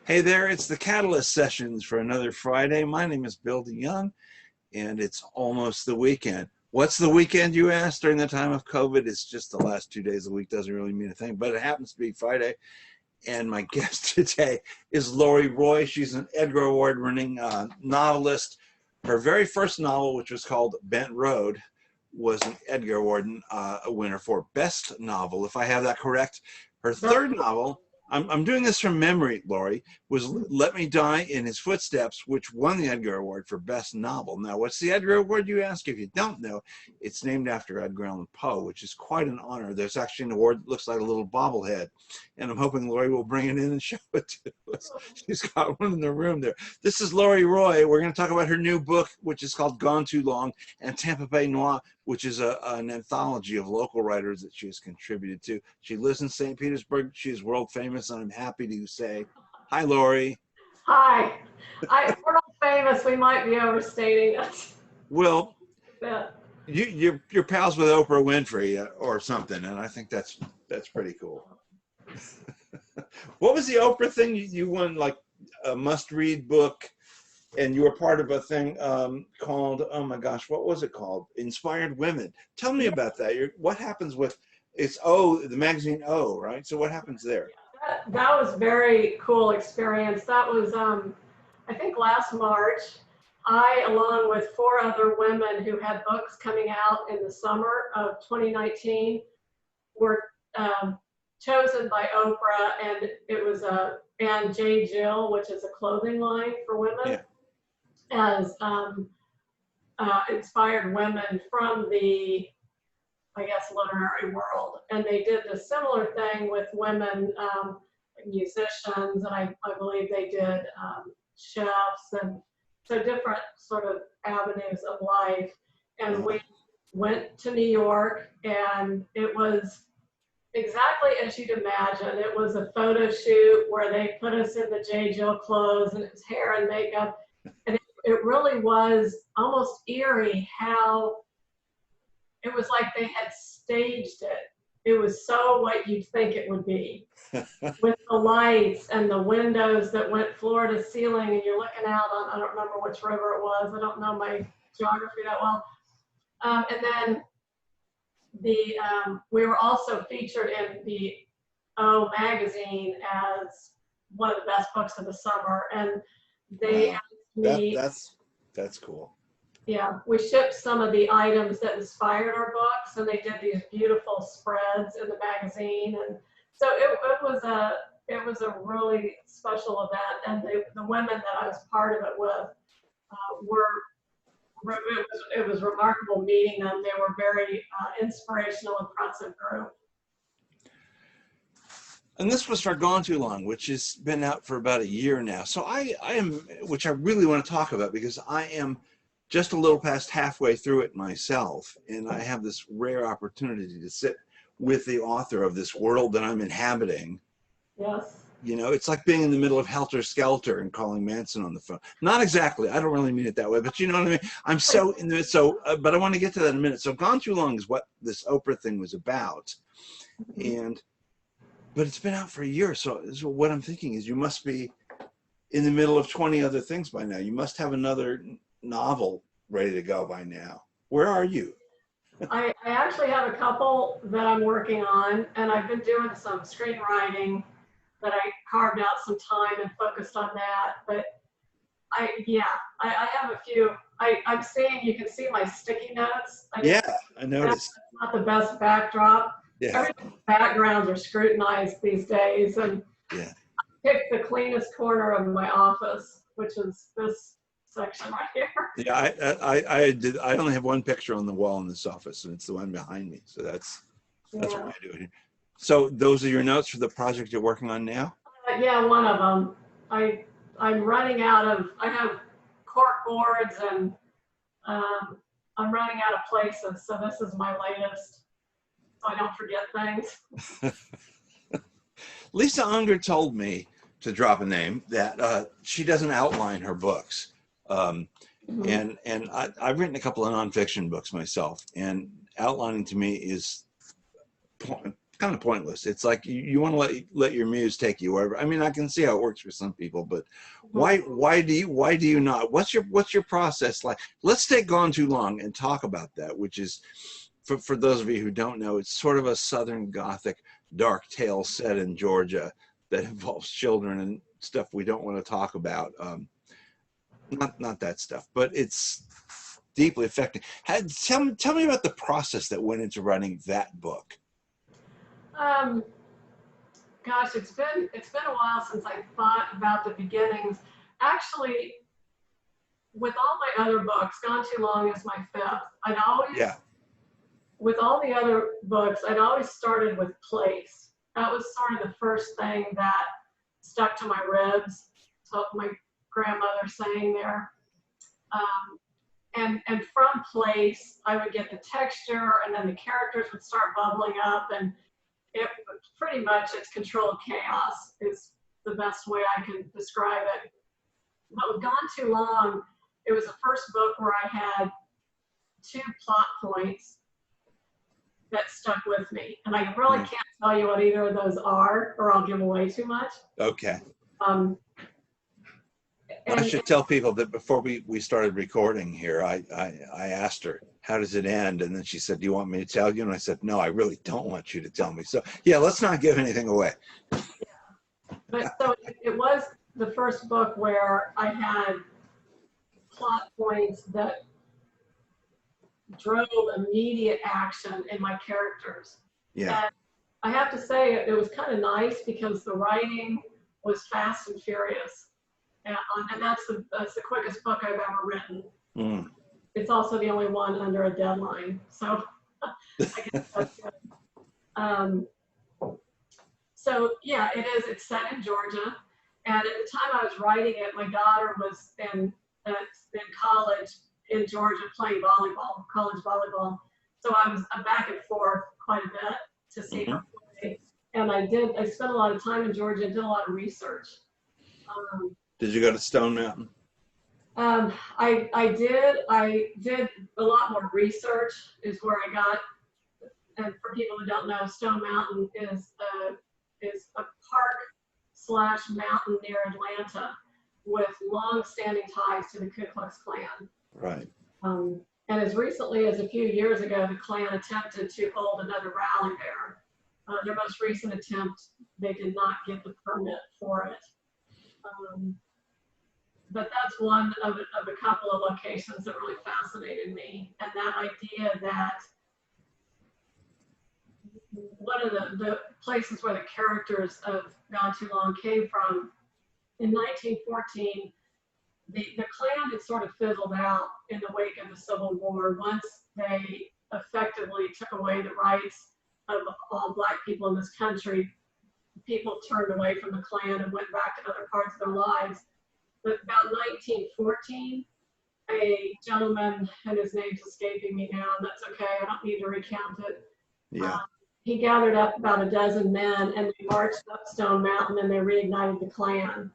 Hey there, it's the Catalyst Sessions for another Friday. My name is Bill DeYoung, and it's almost the weekend. What's the weekend, you asked, during the time of COVID? It's just the last 2 days of the week, doesn't really mean a thing, but it happens to be Friday. And my guest today is Lori Roy. She's an Edgar Award-winning novelist. Her very first novel, which was called Bent Road, was an Edgar Award winner for Best Novel, if I have that correct. Her third novel, I'm doing this from memory, Lori, was Let Me Die in His Footsteps, which won the Edgar Award for Best Novel. Now, what's the Edgar Award, you ask? If you don't know, it's named after Edgar Allan Poe, which is quite an honor. There's actually an award that looks like a little bobblehead, and I'm hoping Lori will bring it in and show it to us. She's got one in the room there. This is Lori Roy. We're going to talk about her new book, which is called Gone Too Long, and Tampa Bay Noir, which is an anthology of local writers that she has contributed to. She lives in St. Petersburg. She is world famous, and I'm happy to say, hi, Lori. Hi. We're not famous. We might be overstating it. Well, Yeah. you're pals with Oprah Winfrey or something, and I think that's pretty cool. What was the Oprah thing? You won like a must-read book, and you were part of a thing called, oh my gosh, what was it called? Inspired Women. Tell me about that. What happens with, it's the magazine O, right? So what happens there? That was a very cool experience. That was, I think last March, I, along with 4 other women who had books coming out in the summer of 2019, were chosen by Oprah, and it was and J. Jill, which is a clothing line for women, as inspired women from the, I guess, literary world. And they did a similar thing with women musicians, and I believe they did chefs, and so different sort of avenues of life. And we went to New York, and it was exactly as you'd imagine. It was a photo shoot where they put us in the J. Jill clothes, and it was hair and makeup. And it really was almost eerie how it was like they had staged it. It was so what you'd think it would be, with the lights and the windows that went floor to ceiling, and you're looking out on, I don't remember which river it was. I don't know my geography that well. And then we were also featured in the O magazine as one of the best books of the summer, and they asked me. That's cool. Yeah, we shipped some of the items that inspired our books, and they did these beautiful spreads in the magazine, and so it was a really special event. And the women that I was part of it with it was remarkable meeting them. They were very inspirational, impressive group. And this was for Gone Too Long, which has been out for about a year now. So I am, which I really want to talk about, because I am just a little past halfway through it myself, and I have this rare opportunity to sit with the author of this world that I'm inhabiting. Yes. You know, it's like being in the middle of Helter Skelter and calling Manson on the phone. Not exactly. I don't really mean it that way, but you know what I mean? I'm so in the, but I want to get to that in a minute. So Gone Too Long is what this Oprah thing was about. But it's been out for a year. So what I'm thinking is you must be in the middle of 20 other things by now. You must have another novel ready to go by now. Where are you? I actually have a couple that I'm working on, and I've been doing some screenwriting that I carved out some time and focused on that. But I have a few. I'm seeing, you can see my sticky notes. I noticed. That's not the best backdrop. Yeah. Everything's backgrounds are scrutinized these days, and I picked the cleanest corner of my office, which is this section right here. Yeah, I only have one picture on the wall in this office, and it's the one behind me. So that's what I do here. So those are your notes for the project you're working on now? Yeah, one of them. I'm running out of, I have cork boards, and I'm running out of places. So this is my latest, so I don't forget things. Lisa Unger told me, to drop a name, that she doesn't outline her books. And I've written a couple of nonfiction books myself, and outlining to me is kind of pointless. It's like you want to let your muse take you wherever. I mean, I can see how it works for some people, but why do you not? What's your process like? Let's take Gone Too Long and talk about that, which is for those of you who don't know, it's sort of a Southern Gothic dark tale set in Georgia that involves children and stuff we don't want to talk about. Not that stuff, but it's deeply affecting. Tell me about the process that went into writing that book. Gosh, it's been a while since I thought about the beginnings. Actually, with all my other books, Gone Too Long is my fifth. With all the other books, I'd always started with place. That was sort of the first thing that stuck to my ribs. So my grandmother saying there. And from place, I would get the texture, and then the characters would start bubbling up, and it pretty much it's controlled chaos is the best way I can describe it. But with Gone Too Long, it was the first book where I had two plot points that stuck with me, and I really can't tell you what either of those are, or I'll give away too much. Okay. And I should tell people that before we started recording here, I asked her, how does it end? And then she said, do you want me to tell you? And I said, no, I really don't want you to tell me. So yeah, let's not give anything away. Yeah. But so it was the first book where I had plot points that drove immediate action in my characters. Yeah. And I have to say it was kind of nice because the writing was fast and furious. And that's the quickest book I've ever written. Mm. It's also the only one under a deadline, so I guess that's good. So yeah, it is. It's set in Georgia, and at the time I was writing it, my daughter was in college in Georgia playing volleyball, college volleyball. So I was back and forth quite a bit to see her play, and I spent a lot of time in Georgia and did a lot of research. Did you go to Stone Mountain? I did a lot more research is where I got, and for people who don't know, Stone Mountain is a park/mountain near Atlanta with long-standing ties to the Ku Klux Klan. Right. And as recently as a few years ago, the Klan attempted to hold another rally there. Their most recent attempt, they did not get the permit for it. But that's one of a couple of locations that really fascinated me. And that idea that one of the places where the characters of Gone Too Long came from, in 1914, the Klan had sort of fizzled out in the wake of the Civil War. Once they effectively took away the rights of all Black people in this country, people turned away from the Klan and went back to other parts of their lives. But about 1914, a gentleman, and his name's escaping me now, and that's okay, I don't need to recount it. Yeah. He gathered up about a dozen men, and they marched up Stone Mountain, and they reignited the Klan.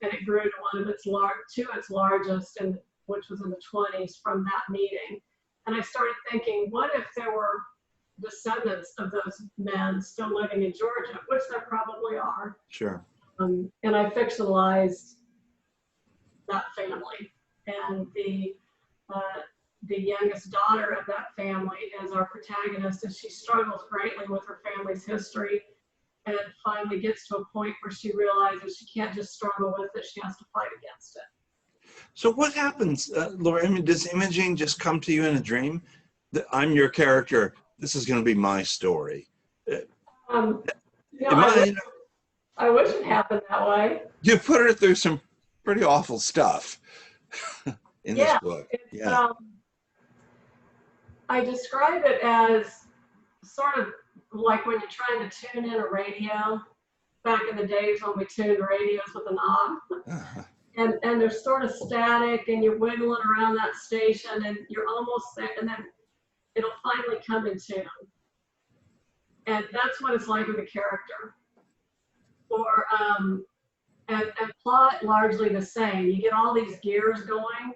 And it grew to its largest, and which was in the 20s from that meeting. And I started thinking, what if there were descendants of those men still living in Georgia, which there probably are. Sure. And I fictionalized that family, and the youngest daughter of that family is our protagonist, and she struggles greatly with her family's history, and finally gets to a point where she realizes she can't just struggle with it, she has to fight against it. So what happens, Laura? I mean, does imaging just come to you in a dream? That I'm your character. This is going to be my story. I wish it happened that way. You put her through some pretty awful stuff in this book. I describe it as sort of like when you're trying to tune in a radio, back in the days when we tuned radios with a knob. And they're sort of static, and you're wiggling around that station, and you're almost there, and then it'll finally come in tune. And that's what it's like with a character. Or and plot largely the same. You get all these gears going,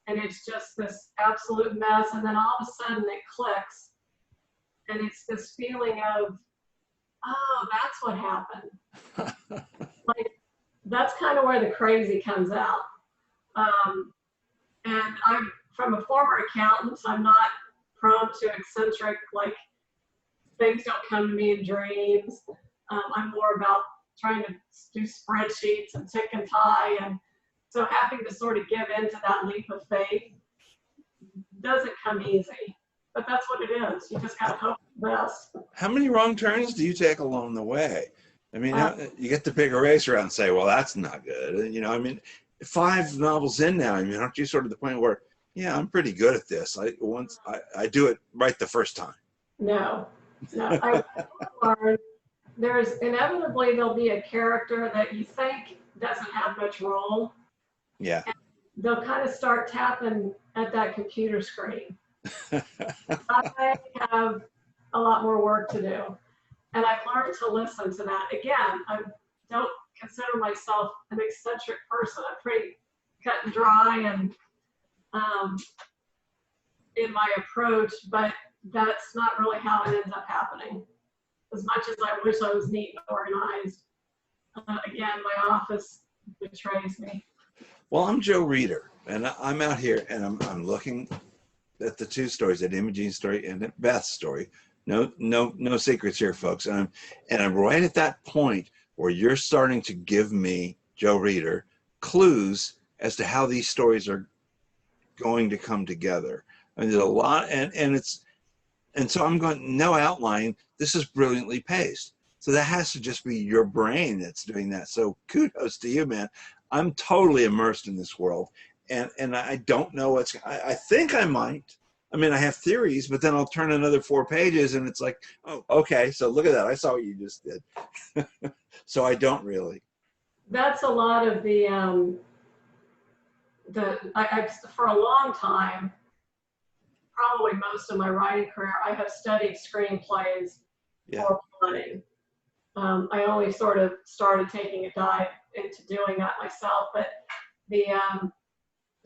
and it's just this absolute mess, and then all of a sudden it clicks, and it's this feeling of Oh, that's what happened. Like, that's kind of where the crazy comes out. And I'm from a former accountant, so I'm not prone to eccentric, like things don't come to me in dreams. I'm more about trying to do spreadsheets and tick and tie. And so having to sort of give into that leap of faith doesn't come easy. But that's what it is. You just got to hope for the best. How many wrong turns do you take along the way? I mean, Uh, you get to pick a race around and say, well, that's not good. I mean, 5 novels in now, I mean, aren't you sort of the point where, yeah, I'm pretty good at this. I do it right the first time. no, no. I learned there'll be a character that you think doesn't have much role. Yeah. And they'll kind of start tapping at that computer screen. I have a lot more work to do. And I've learned to listen to that. Again, I don't consider myself an eccentric person. I'm pretty cut and dry and in my approach, but that's not really how it ends up happening. As much as I wish I was neat and organized, again, my office betrays me. Well, I'm Joe Reeder, and I'm out here, and I'm looking at the 2 stories, that Imogene's story and at Beth's story. No secrets here, folks. And I'm right at that point where you're starting to give me, Joe Reeder, clues as to how these stories are going to come together. I mean, there's a lot, and so I'm going, no outline. This is brilliantly paced. So that has to just be your brain that's doing that. So kudos to you, man. I'm totally immersed in this world, and I don't know I think I might. I mean, I have theories, but then I'll turn another 4 pages and it's like, oh, okay, so look at that. I saw what you just did. So I don't really. That's a lot of for a long time, probably most of my writing career, I have studied screenplays for plotting. I only sort of started taking a dive into doing that myself, but the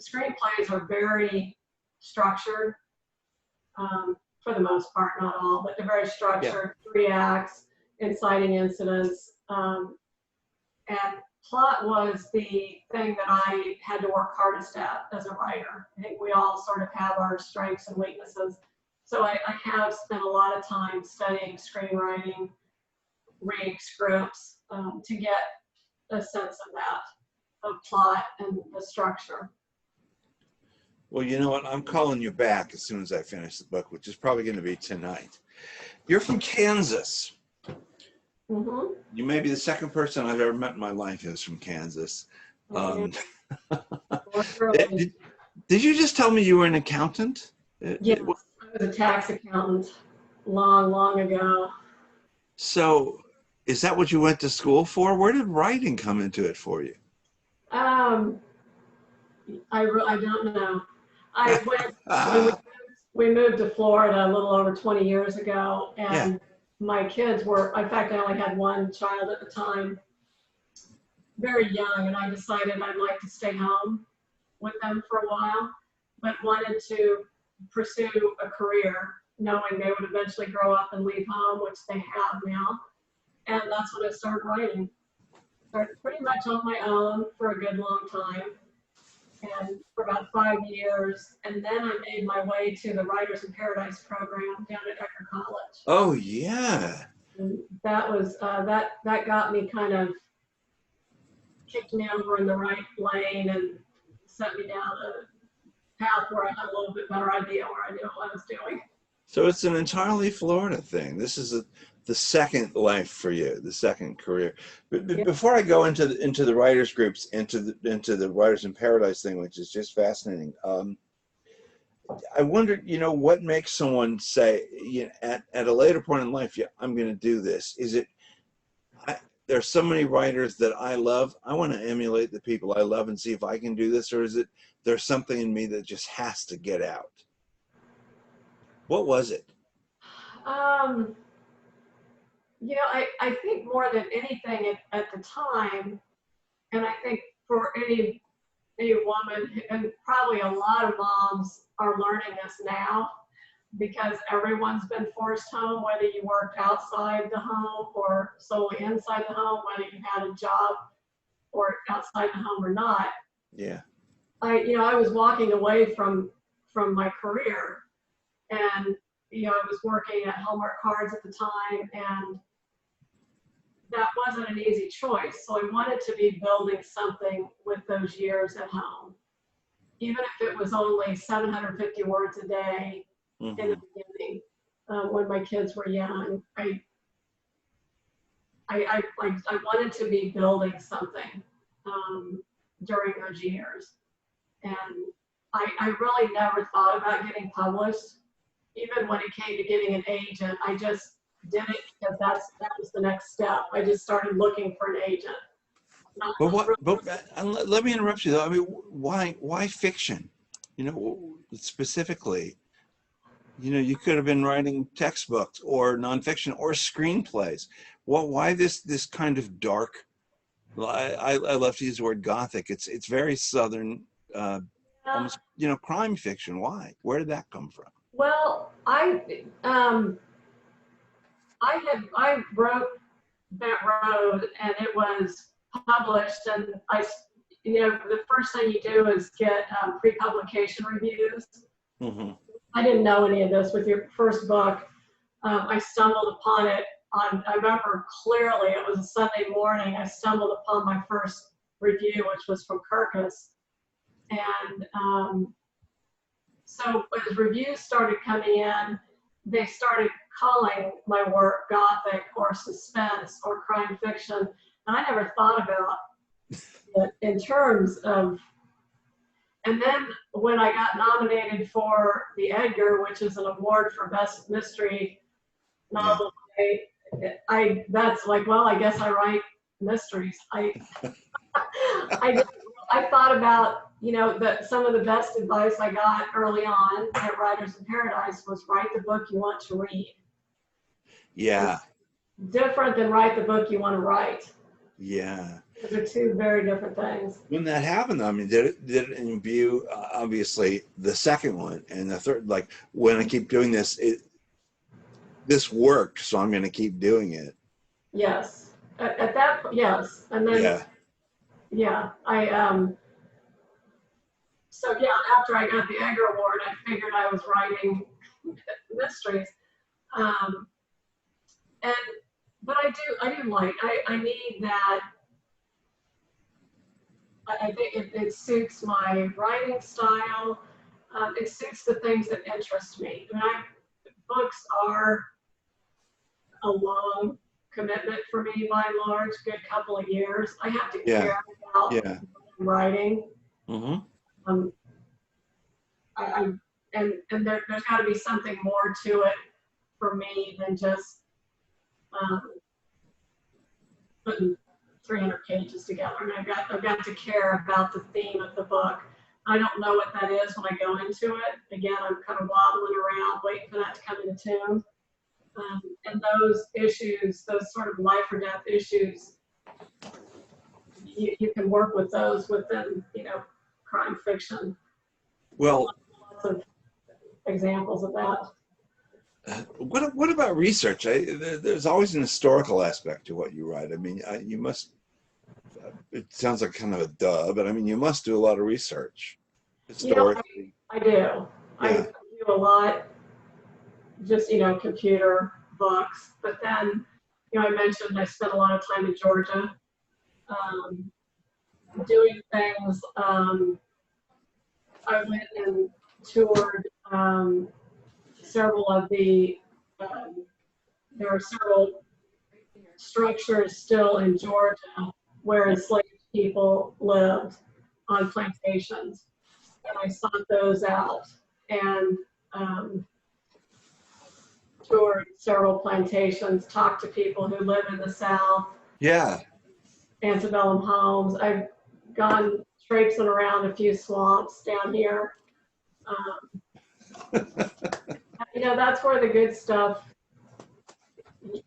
screenplays are very structured. For the most part, not all, but they're very structured, 3 acts, inciting incidents, and plot was the thing that I had to work hardest at as a writer. I think we all sort of have our strengths and weaknesses. So I have spent a lot of time studying screenwriting, reading scripts, to get a sense of that, of plot and the structure. Well, you know what? I'm calling you back as soon as I finish the book, which is probably going to be tonight. You're from Kansas. Mm-hmm. You may be the second person I've ever met in my life who's from Kansas. Did you just tell me you were an accountant? Yes, I was a tax accountant long ago. So is that what you went to school for? Where did writing come into it for you? I don't know. When we moved to Florida a little over 20 years ago, and my kids were, in fact, I only had one child at the time, very young, and I decided I'd like to stay home with them for a while, but wanted to pursue a career, knowing they would eventually grow up and leave home, which they have now. And that's when I started writing. Started pretty much on my own for a good long time, and for about 5 years, and then I made my way to the Writers in Paradise program down at Edgar College. Oh yeah. And that was that got me kind of, kicked me over in the right lane and set me down a path where I had a little bit better idea where I knew what I was doing. So it's an entirely Florida thing. This is the second life for you, the second career. But before I go into the writers groups, into the Writers in Paradise thing, which is just fascinating. I wondered, what makes someone say, at a later point in life, yeah, I'm going to do this. Is it, there's so many writers that I love, I want to emulate the people I love and see if I can do this, or is it there's something in me that just has to get out? What was it? I think more than anything at the time, and I think for any woman, and probably a lot of moms are learning this now, because everyone's been forced home, whether you worked outside the home or solely inside the home, whether you had a job or outside the home or not. Yeah. I was walking away from my career, and I was working at Hallmark Cards at the time, and that wasn't an easy choice. So I wanted to be building something with those years at home, even if it was only 750 words a day in the beginning, when my kids were young. I wanted to be building something during those years, and I really never thought about getting published. Even when it came to getting an agent, I just did it because that was the next step. I just started looking for an agent. Let me interrupt you though. I mean, why fiction? Specifically, you could have been writing textbooks or nonfiction or screenplays. Why this kind of dark? I love to use the word gothic. It's very Southern, almost crime fiction. Why? Where did that come from? Well, I wrote that road, and it was published, and the first thing you do is get pre-publication reviews. Mm-hmm. I didn't know any of this with your first book. I stumbled upon it I remember clearly, it was a Sunday morning, I stumbled upon my first review, which was from Kirkus. And so as reviews started coming in, they started calling my work gothic or suspense or crime fiction. And I never thought about it in terms of, and then when I got nominated for the Edgar, which is an award for best mystery novel, that's like, well, I guess I write mysteries. I thought about, that some of the best advice I got early on at Writers in Paradise was write the book you want to read. Yeah. It's different than write the book you want to write. Yeah. Those are two very different things. When that happened, I mean, did it imbue, obviously, the second one and the third? Like, when I keep doing this, this worked, so I'm going to keep doing it. Yes. At that point, yes. And then, so after I got the Edgar Award, I figured I was writing mysteries. But I do like, I need that. I think it suits my writing style. It suits the things that interest me. I mean, books are a long commitment for me by and large, good couple of years. I have to care about what I'm writing. Mm-hmm. And there's got to be something more to it for me than just putting 300 pages together. I mean, I've got to care about the theme of the book. I don't know what that is when I go into it. Again, I'm kind of wobbling around, waiting for that to come into tune. And those issues, those sort of life or death issues, you can work with those within, crime fiction. Well, lots of examples of that. What about research? There's always an historical aspect to what you write. I mean, you must. It sounds like kind of a duh, but I mean, you must do a lot of research historically. I do. Yeah. I do a lot. Just computer books, but then I mentioned I spent a lot of time in Georgia, doing things. I went and toured several of the. There are several structures still in Georgia where enslaved people lived on plantations, and I sought those out and toured several plantations, talked to people who live in the South. Yeah. Antebellum homes. I've gone traipsing around a few swamps down here. That's where the good stuff,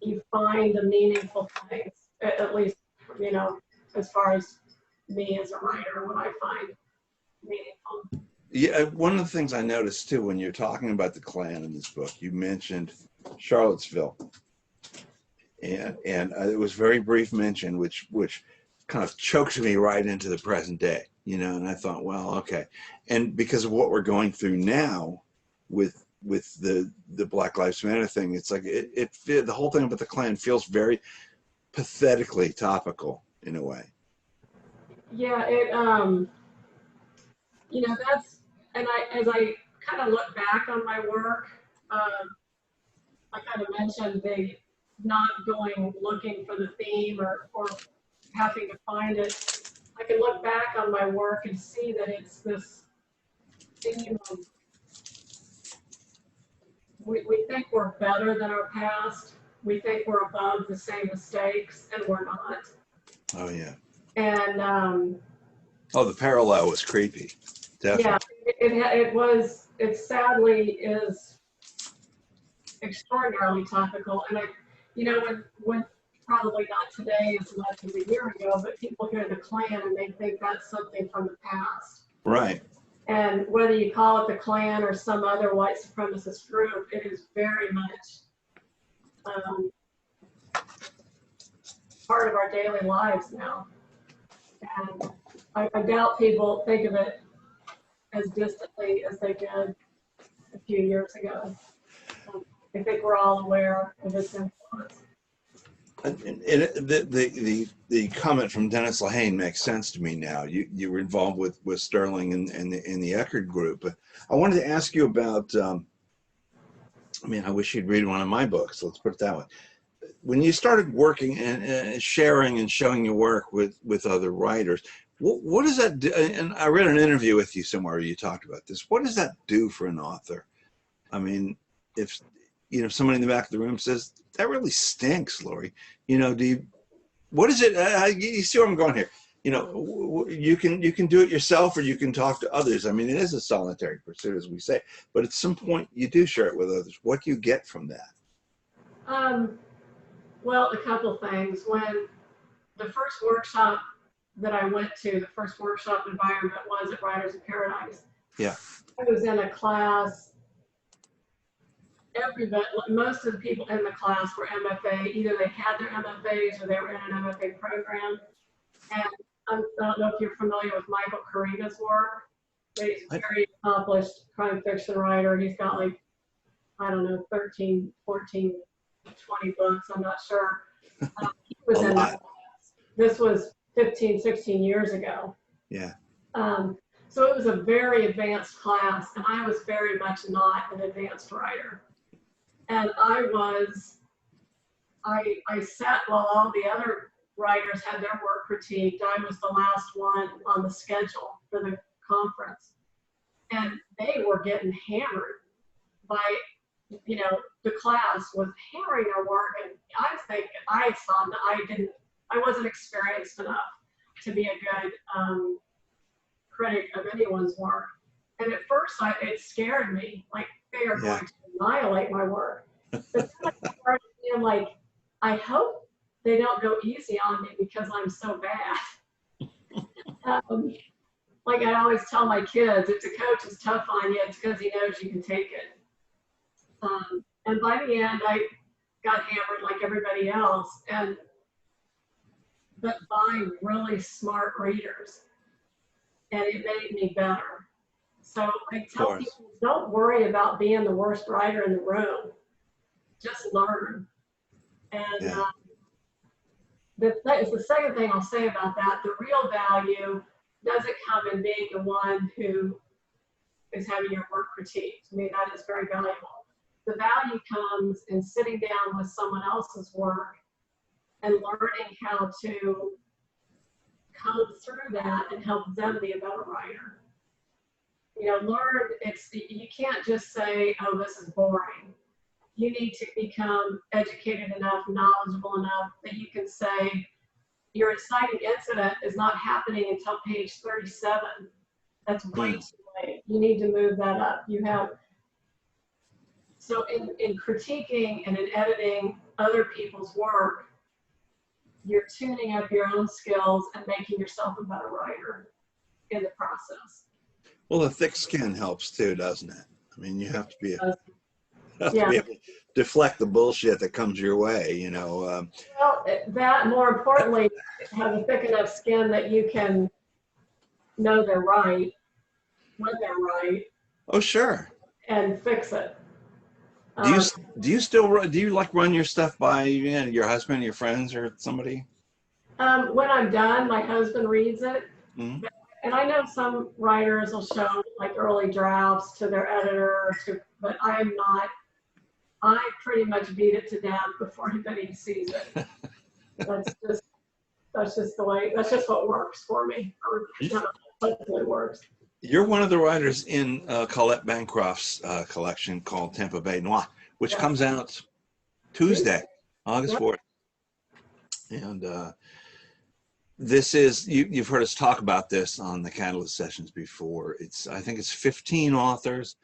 you find the meaningful things, at least, as far as me as a writer, what I find meaningful. Yeah, one of the things I noticed too when you're talking about the Klan in this book, you mentioned Charlottesville, and it was very brief mention, which kind of chokes me right into the present day, And I thought, well, okay, and because of what we're going through now with the Black Lives Matter thing, it's like the whole thing about the Klan feels very pathetically topical in a way. Yeah, that's, and as I kind of look back on my work, um, I kind of mentioned the not going looking for the theme or having to find it. I can look back on my work and see that it's this theme of we think we're better than our past. We think we're above the same mistakes, and we're not. Oh yeah. And Oh, the parallel was creepy. Definitely. yeah, it sadly is extraordinarily topical. And when probably not today as much as a year ago, but people hear the Klan and they think that's something from the past. Right. And whether you call it the Klan or some other white supremacist group, it is very much part of our daily lives now. And I doubt people think of it as distantly as they did a few years ago. I think we're all aware of its influence. And the comment from Dennis Lehane makes sense to me now. You were involved with Sterling and the Edgar group. I wanted to ask you about. I wish you'd read one of my books. Let's put it that way. When you started working and sharing and showing your work with other writers, what does that do? And I read an interview with you somewhere where you talked about this. What does that do for an author? I mean, if somebody in the back of the room says that really stinks, Lori, what is it? You see where I'm going here? You can do it yourself, or you can talk to others. I mean, it is a solitary pursuit, as we say, but at some point you do share it with others. What do you get from that? Well, a couple things. When the first workshop that I went to, the first workshop environment was at Writers in Paradise. Yeah. I was in a class. Most of the people in the class were MFA. Either they had their MFAs or they were in an MFA program. And I don't know if you're familiar with Michael Carina's work. He's a very accomplished crime fiction writer. He's got 13, 14, 20 books. I'm not sure. He was in that class. This was 15, 16 years ago. Yeah. So it was a very advanced class, and I was very much not an advanced writer. And I sat while all the other writers had their work critiqued. I was the last one on the schedule for the conference. And they were getting hammered by, the class was hammering their work. And I think I saw that I wasn't experienced enough to be a good critic of anyone's work. And at first it scared me, like they are going to annihilate my work. But then I started feeling like, I hope they don't go easy on me because I'm so bad. Like I always tell my kids, if the coach is tough on you, it's because he knows you can take it. And by the end, I got hammered like everybody else, but by really smart readers, and it made me better. So I tell people, don't worry about being the worst writer in the room. Just learn. And the second thing I'll say about that, the real value doesn't come in being the one who is having your work critiqued. I mean, that is very valuable. The value comes in sitting down with someone else's work and learning how to come through that and help them be a better writer. You can't just say, oh, this is boring. You need to become educated enough, knowledgeable enough that you can say, your inciting incident is not happening until page 37. That's way too late. You need to move that up. So in critiquing and in editing other people's work, you're tuning up your own skills and making yourself a better writer in the process. Well, the thick skin helps too, doesn't it? I mean, you have to be Yeah. able to deflect the bullshit that comes your way, you know. Well, that more importantly, have a thick enough skin that you can know they're right, when they're right, Oh, sure. and fix it. Do you Um, do you like run your stuff by, you know, your husband, your friends, or somebody? when I'm done, my husband reads it. Mhm. And I know some writers will show like early drafts to their editor, but I am not. I pretty much beat it to death before anybody sees it. That's just the way. That's just what works for me. Or hopefully works. You're one of the writers in Colette Bancroft's collection called Tampa Bay Noir, which Yes. comes out Tuesday, August Yep. 4th. And this is, you've heard us talk about this on the Catalyst sessions before. I think it's 15 authors.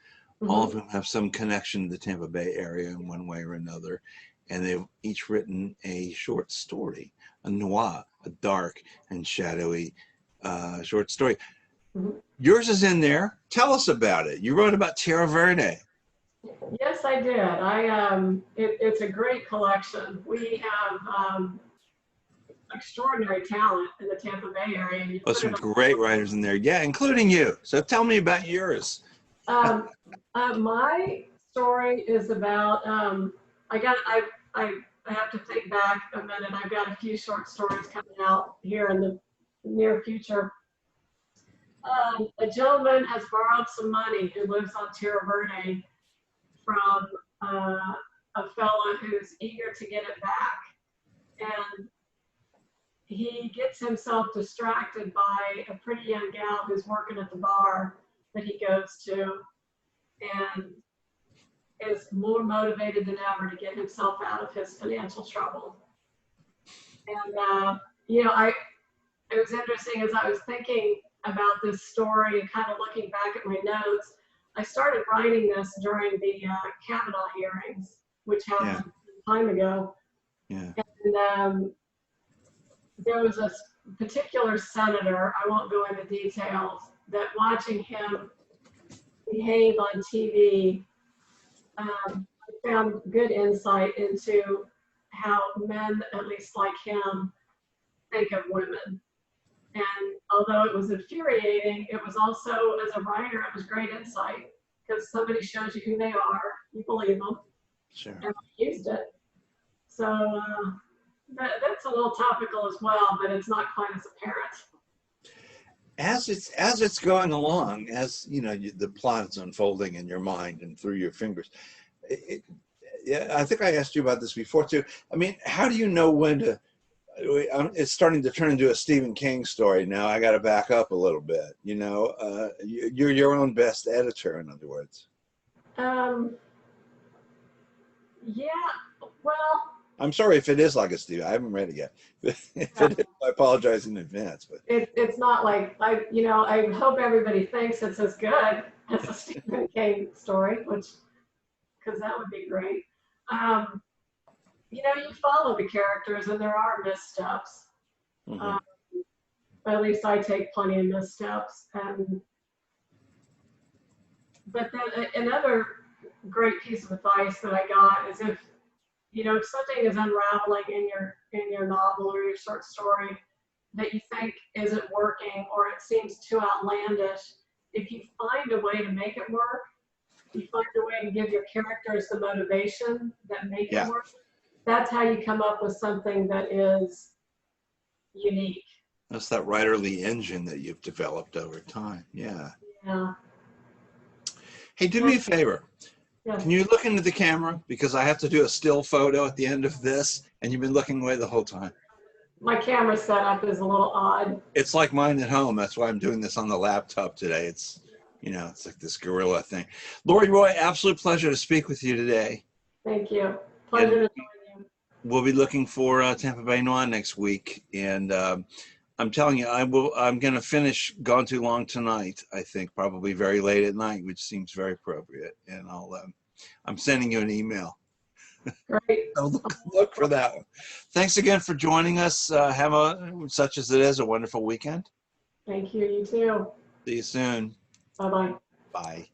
All of Mhm. them have some connection to the Tampa Bay area in one way or another. And they've each written a short story, a noir, a dark and shadowy short story. Mhm. Yours is in there. Tell us about it. You wrote about Tierra Verde. Yes, I did. It's a great collection. We have extraordinary talent in the Tampa Bay area. And you Oh, put some it great writers in there. Yeah, including you. So tell me about yours. on. My story is about. I have to think back a minute. I've got a few short stories coming out here in the near future. A gentleman has borrowed some money who lives on Tierra Verde from a fellow who's eager to get it back. And he gets himself distracted by a pretty young gal who's working at the bar that he goes to and is more motivated than ever to get himself out of his financial trouble. And, it was interesting as I was thinking about this story and kind of looking back at my notes. I started writing this during the Kavanaugh hearings, which happened some time ago. Yeah. And there was a particular senator, I won't go into details, that watching him behave on TV, I found good insight into how men, at least like him, think of women. And although it was infuriating, it was also, as a writer, it was great insight because somebody shows you who they are, you believe them, Sure. and I used it. So that's a little topical as well, but it's not quite as apparent. As it's going along, as you know, the plot is unfolding in your mind and through your fingers. Yeah, I think I asked you about this before too. I mean, how do you know when to? It's starting to turn into a Stephen King story now. I got to back up a little bit. You know, you're your own best editor, in other words. Yeah, well, I'm sorry if it is like a Stephen. I haven't read it yet. If it is, I apologize in advance. But it's not like I hope everybody thinks it's as good as a Stephen King story, because that would be great. You follow the characters and there are missteps. mm-hmm. At least I take plenty of missteps. But then another great piece of advice that I got is if something is unraveling in your novel or your short story that you think isn't working or it seems too outlandish, if you find a way to make it work, you find a way to give your characters the motivation that make it work, that's how you come up with something that is unique. That's that writerly engine that you've developed over time. Yeah. Yeah. Hey, do me a favor. Yes. Can you look into the camera? Because I have to do a still photo at the end of this, and you've been looking away the whole time. My camera setup is a little odd. It's like mine at home. That's why I'm doing this on the laptop today. It's like this guerrilla thing. Lori Roy, absolute pleasure to speak with you today. Thank you. Pleasure to join you. We'll be looking for Tampa Bay Noir next week, and I'm telling you, I'm going to finish Gone Too Long tonight. I think probably very late at night, which seems very appropriate. And I'm sending you an email. Great. So look for that one. Thanks again for joining us. Have such as it is, a wonderful weekend. Thank you. You too. See you soon. Bye-bye. Bye.